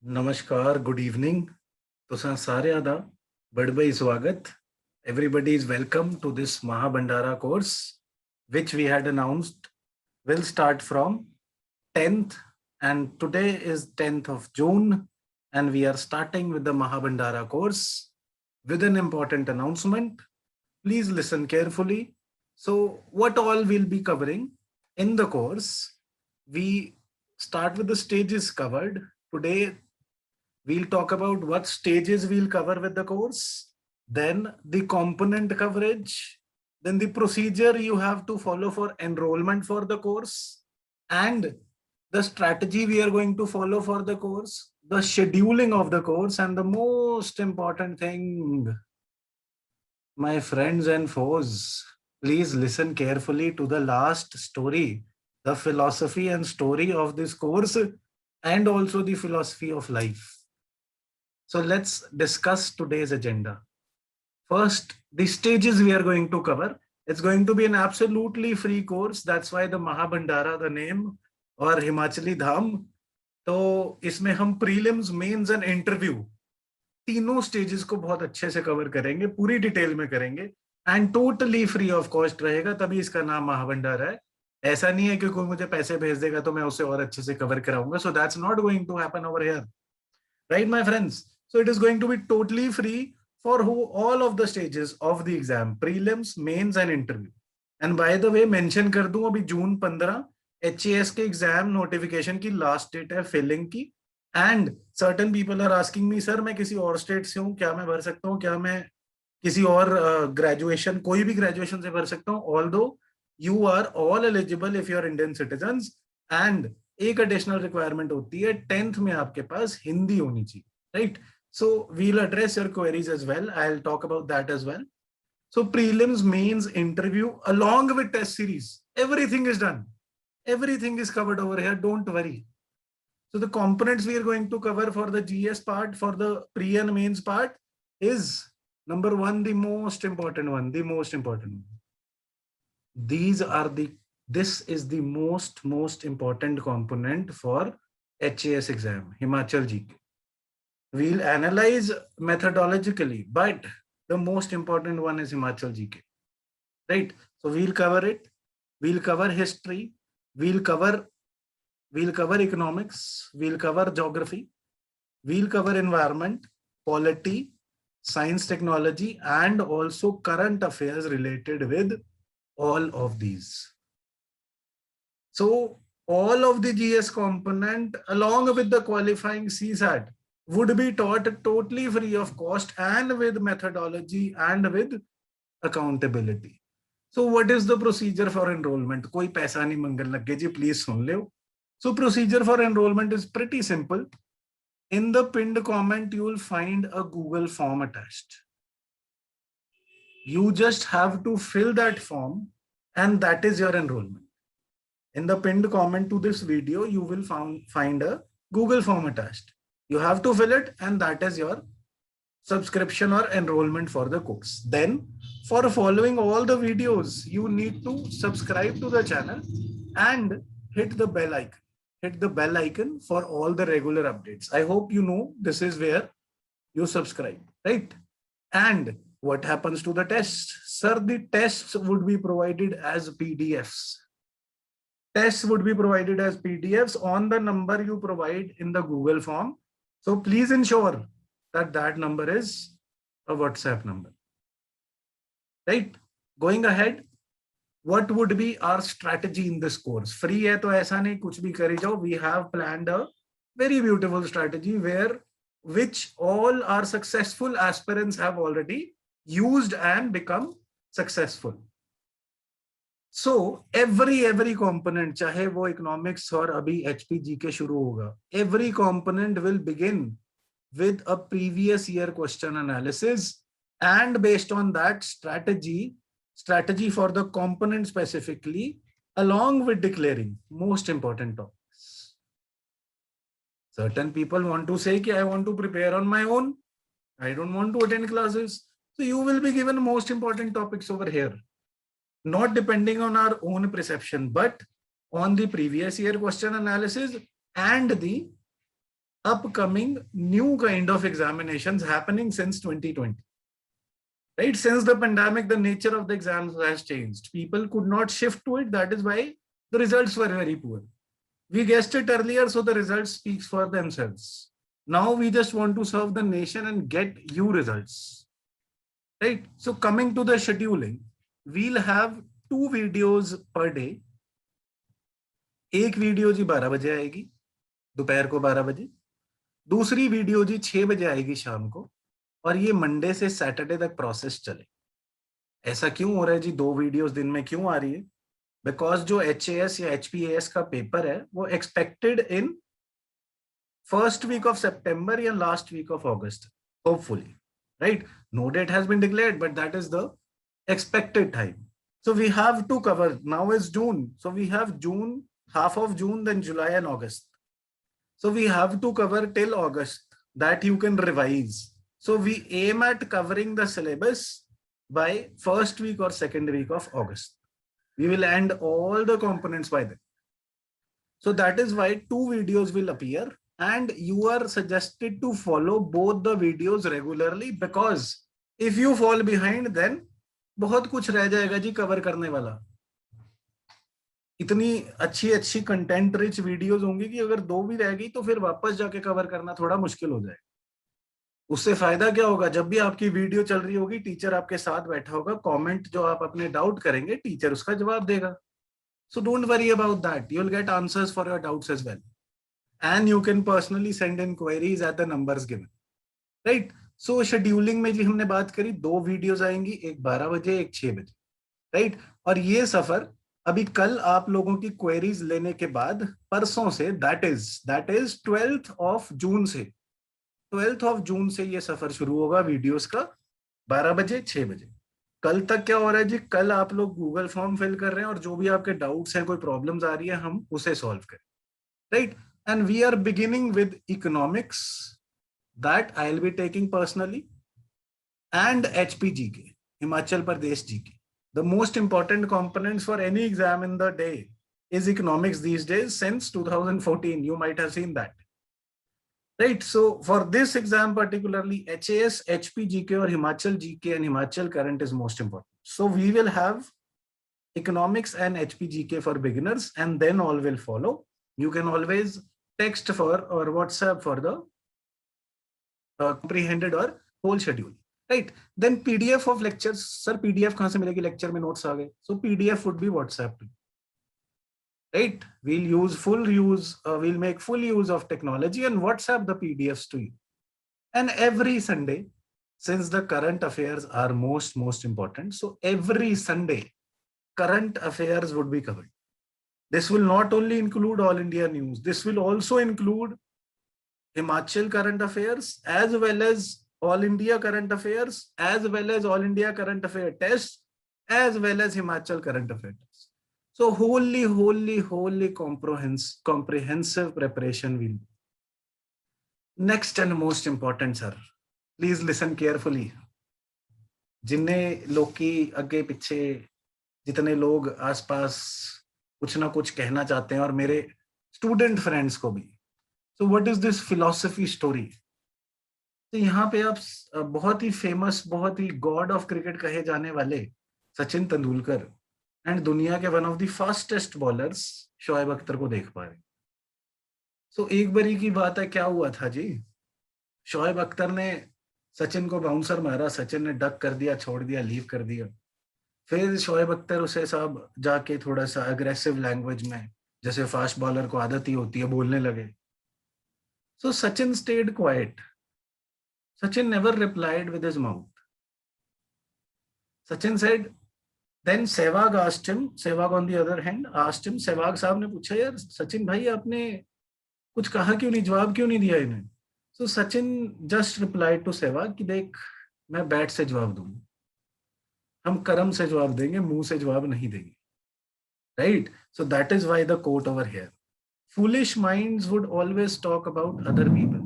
नमस्कार, good evening. तुसां सारेआं दा बड़ी स्वागत. Everybody is welcome to this Mahabhandara course, which we had announced will start from 10th, and today is 10th of June, and we are starting with the Mahabhandara course with an important announcement. Please listen carefully. So, what all we'll be covering in the course? We start with the stages covered. Today, we'll talk about what stages we'll cover with the course, then the component coverage, then the procedure you have to follow for enrollment for the course, and the strategy we are going to follow for the course, the scheduling of the course, and the most important thing, my friends and foes, please listen carefully to the last story, the philosophy and story of this course, and also the philosophy of life. So let's discuss today's agenda. First, the stages we are going to cover. It's going to be an absolutely free course. That's why the Mahabhandara, the name, or Himachali Dham. तो इसमें हम prelims, mains and interview तीनों stages को बहुत अच्छे से cover करेंगे, पूरी डिटेल में करेंगे and totally free of cost रहेगा, तभी इसका नाम महाभंडारा है. ऐसा नहीं है कि कोई मुझे पैसे भेज देगा तो मैं उसे और अच्छे से कवर कराऊंगा. So that's not going to happen over here, right my friends. So it is going to be totally free for all of the stages of the exam, prelims, mains and interview. And by the way, mention कर दूं, अभी जून 15 HAS के exam notification की last date है filling की. And certain people are asking me, sir मैं किसी और स्टेट से हूँ, क्या मैं भर सकता हूँ, क्या मैं किसी और ग्रेजुएशन, कोई भी ग्रेजुएशन से भर सकता हूँ. Although you are all eligible if you are Indian citizens. एंड एक एडिशनल रिक्वायरमेंट होती है, 10th में आपके पास हिंदी होनी चाहिए, right? So we'll address your queries as well. I'll talk about that as well. So prelims, mains, interview, along with test series, everything is done. Everything is covered over here. Don't worry. So the components we are going to cover for the GS part, for the pre and mains part, is number one, the most important one. The most important one. This is the most important component for HAS exam, Himachal GK. We'll analyze methodologically, but the most important one is Himachal GK, right? So we'll cover it. We'll cover history. We'll cover economics. We'll cover geography. We'll cover environment, polity, science, technology, and also current affairs related with all of these. So all of the GS component along with the qualifying CSAT would be taught totally free of cost and with methodology and with accountability. So what is the procedure for enrollment? कोई पैसा नहीं मंगन लगे जी, please soon low. So procedure for enrollment is pretty simple. In the pinned comment, you will find a Google form attached. You just have to fill that form and that is your enrollment. In the pinned comment to this video, you will find a Google form attached. You have to fill it and that is your subscription or enrollment for the course. Then for following all the videos, you need to subscribe to the channel and hit the bell icon. Hit the bell icon for all the regular updates. I hope you know this is where you subscribe, right? And what happens to the tests? Sir, the tests would be provided as PDFs. Tests would be provided as PDFs on the number you provide in the Google form. So please ensure that that number is a WhatsApp number, right? Going ahead, what would be our strategy in this course? Free hai to aisa nahi kuch bhi kari jao. We have planned a very beautiful strategy which all our successful aspirants have already used and become successful. So every component, चाहे वो economics और अभी HPG के शुरू होगा, every component will begin with a previous year question analysis and based on that strategy for the component specifically, along with declaring most important topics. Certain people want to say कि I want to prepare on my own. I don't want to attend classes. So you will be given most important topics over here. Not depending on our own perception, but on the previous year question analysis and the upcoming new kind of examinations happening since 2020. Right? Since the pandemic, the nature of the exams has changed. People could not shift to it. That is why the results were very poor. We guessed it earlier, so the results speaks for themselves. Now we just want to serve the nation and get you results. Right? So coming to the scheduling, we'll have 2 videos per day. एक video जी 12 बजे आएगी, दोपहर को 12 बजे. दूसरी video जी 6 बजे आएगी शाम को. और ये मंडे से सैटरडे तक प्रोसेस चले. ऐसा क्यों हो रहा है जी? 2 वीडियोस दिन में क्यों आ रही है? बिकॉज जो HAS या HPAS का पेपर है वो expected in first week of सितंबर या लास्ट वीक ऑफ अगस्त, hopefully. Right? No date has been declared, but that is the expected time. So we have to cover. Now is June, so we have June, half of June, then July and August. So we have to cover till August that you can revise. So we aim at covering the syllabus by first week or second week of August. We will end all the components by then. So that is why 2 videos will appear, and you are suggested to follow both the videos regularly, because if you fall behind, then बहुत कुछ रह जाएगा जी cover करने वाला. इतनी अच्छी अच्छी content rich videos होंगी कि अगर 2 भी रह गई तो फिर वापस जाके कवर करना थोड़ा मुश्किल हो जाएगा. उससे फायदा क्या होगा? जब भी आपकी वीडियो चल रही होगी, टीचर आपके साथ बैठा होगा, कमेंट जो आप अपने डाउट करेंगे, टीचर उसका जवाब देगा. So don't worry about that, you will get answers for your doubts as well, and you can personally send in queries at the numbers given. Right? So scheduling में जी हमने बात करी, 2 वीडियोस आएंगी, एक 12 बजे, एक 6 बजे. राइट? और ये सफर अभी कल आप लोगों की क्वेरीज लेने के बाद परसों से, that is 12th of June से, 12th of June से ये सफर शुरू होगा वीडियोस का, 12 बजे 6 बजे. कल तक क्या हो रहा है जी? कल आप लोग गूगल फॉर्म फिल कर रहे हैं और जो भी आपके डाउट्स हैं, कोई प्रॉब्लम्स आ रही है, हम उसे सॉल्व करें. Right? And we are beginning with economics, that I'll be taking personally, and HPGK, Himachal Pradesh GK. The most important components for any exam in the day is economics these days since 2014. You might have seen that. Right? So for this exam particularly, HAS, HPGK or Himachal GK and Himachal current is most important. So we will have economics and HPGK for beginners, and then all will follow. You can always text for or WhatsApp for the comprehended or whole schedule. Right? Then PDF of lectures. Sir, PDF kahan se milegi? Lecture mein notes aa gaye. So PDF would be WhatsApp. Right? We'll make full use of technology and WhatsApp the PDFs to you. And every Sunday, since the current affairs are most important, so every Sunday current affairs would be covered. This will not only include all India news, this will also include Himachal current affairs, as well as all India current affairs, as well as all India current affair tests, as well as Himachal current affairs. So wholly comprehensive preparation will be. Next and most important, sir, please listen carefully. जिन्ने लोग की आगे पीछे, जितने लोग आसपास कुछ ना कुछ कहना चाहते हैं, और मेरे स्टूडेंट फ्रेंड्स को भी. So what is this philosophy story? तो यहाँ पे आप बहुत ही फेमस, बहुत ही गॉड ऑफ क्रिकेट कहे जाने वाले सचिन तेंदुलकर एंड दुनिया के one of the fastest bowlers Shoaib Akhtar को देख पा रहे. सो एक बारी की बात है, क्या हुआ था जी? शोएब अख्तर ने सचिन को बाउंसर मारा, सचिन ने डक कर दिया, छोड़ दिया, लीव कर दिया. फिर शोएब अख्तर उसे साहब जाके थोड़ा सा अग्रेसिव लैंग्वेज में, जैसे फास्ट बॉलर को आदत ही होती है, बोलने लगे. So Sachin stayed quiet. Sachin never replied with his mouth. Sachin said, then Sehwag asked him, Sehwag on the other hand asked him, Sehwag साहब ने पूछा, यार सचिन भाई आपने कुछ कहा क्यों नहीं, जवाब क्यों नहीं दिया इन्हें? So Sachin just replied to Sehwag कि देख, मैं बैट से जवाब दूंगा, हम कर्म से जवाब देंगे, मुंह से जवाब नहीं देंगे. Right? So that is why the quote over here. Foolish minds would always talk about other people.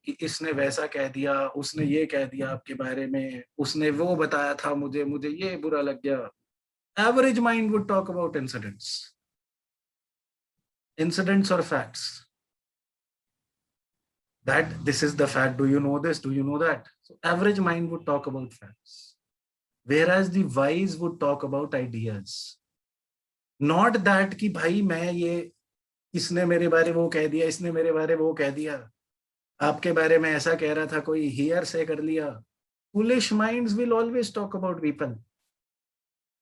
कि इसने वैसा कह दिया, उसने ये कह दिया आपके बारे में, उसने वो बताया था मुझे ये बुरा लग गया. Average mind would talk about incidents or facts. that this is the fact, do you know this, do you know that? So average mind would talk about facts, whereas the wise would talk about ideas. Not that कि भाई मैं ये, इसने मेरे बारे वो कह दिया, इसने मेरे बारे वो कह दिया, आपके बारे में ऐसा कह रहा था, कोई हियर से कर लिया. Foolish minds will always talk about people.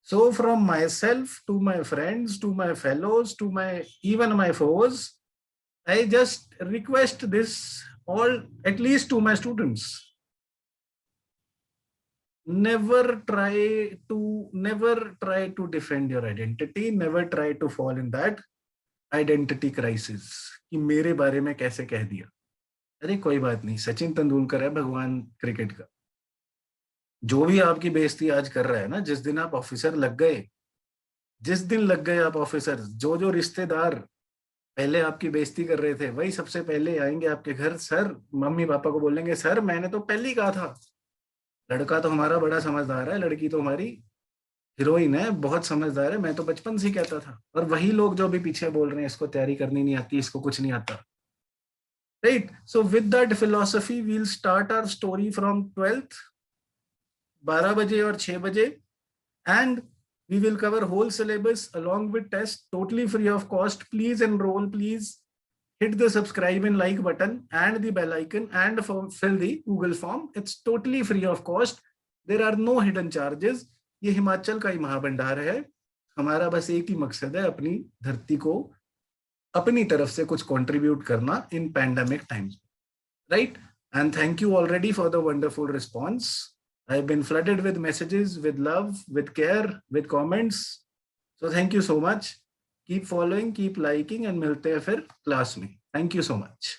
So from myself to my friends, to my fellows, to my even my foes, I just request this all, at least to my students. Never try to defend your identity. Never try to fall in that identity crisis कि मेरे बारे में कैसे कह दिया. अरे कोई बात नहीं, सचिन तेंदुलकर है भगवान क्रिकेट का. जो भी आपकी बेइज्जती आज कर रहा है ना, जिस दिन आप ऑफिसर लग गए, जिस दिन लग गए आप ऑफिसर, जो रिश्तेदार पहले आपकी बेइज्जती कर रहे थे, वही सबसे पहले आएंगे आपके घर. सर, मम्मी पापा को बोलेंगे, सर मैंने तो पहले ही कहा था, लड़का तो हमारा बड़ा समझदार है, लड़की तो हमारी हीरोइन है, बहुत समझदार है, मैं तो बचपन से कहता था. और वही लोग जो भी पीछे बोल रहे हैं, इसको तैयारी करनी नहीं आती, इसको कुछ नहीं आता. Right. So with that philosophy we will start our story from 12th, 12 बजे और 6 बजे, and we will cover whole syllabus along with test, totally free of cost. Please enroll, please hit the subscribe and like button and the bell icon and fill the Google form. It's totally free of cost. There are no hidden charges. ये हिमाचल का ही महाभंडार है. हमारा बस एक ही मकसद है, अपनी धरती को अपनी तरफ से कुछ कंट्रीब्यूट करना in pandemic times. Right? And thank you already for the wonderful response. I've been flooded with messages, with love, with care, with comments. So thank you so much. Keep following, keep liking, and मिलते हैं फिर class में. Thank you so much.